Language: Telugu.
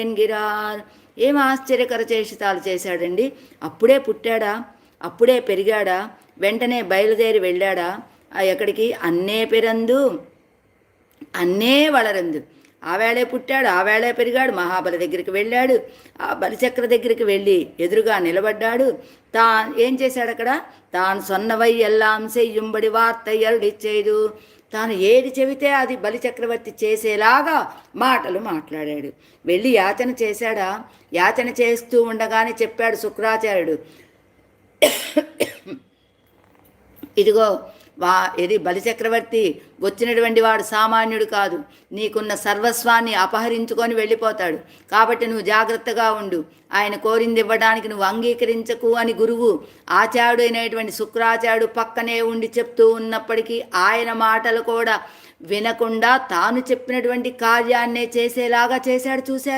ఎన్గిరార్. ఏం ఆశ్చర్యకర చేష్టాలు చేశాడండి. అప్పుడే పుట్టాడా, అప్పుడే పెరిగాడా, వెంటనే బయలుదేరి వెళ్ళాడా ఎక్కడికి? అన్నే పెరందు అన్నే వళరందు. ఆవేళే పుట్టాడు, ఆవేళే పెరిగాడు, మహాబలి దగ్గరికి వెళ్ళాడు. ఆ బలిచక్ర దగ్గరికి వెళ్ళి ఎదురుగా నిలబడ్డాడు. ఏం చేశాడు అక్కడ? తాను సొన్నవై ఎల్లాం సెయ్యుంబడి వార్త ఎరుడిచ్చేదు. తాను ఏది చెబితే అది బలిచక్రవర్తి చేసేలాగా మాటలు మాట్లాడాడు. వెళ్ళి యాచన చేశాడా? యాచన చేస్తూ ఉండగానే చెప్పాడు శుక్రాచార్యుడు, ఇదిగో ఇది బలిచక్రవర్తి వచ్చినటువంటి వాడు సామాన్యుడు కాదు. నీకున్న సర్వస్వాన్ని అపహరించుకొని వెళ్ళిపోతాడు. కాబట్టి నువ్వు జాగ్రత్తగా ఉండు. ఆయన కోరింది ఇవ్వడానికి నువ్వు అంగీకరించకు అని గురువు ఆచార్యుడు అయినటువంటి శుక్రాచార్యుడు పక్కనే ఉండి చెప్తూ ఉన్నప్పటికీ ఆయన మాటలు కూడా వినకుండా తాను చెప్పినటువంటి కార్యాన్నే చేసేలాగా చేశాడు. చూశారు.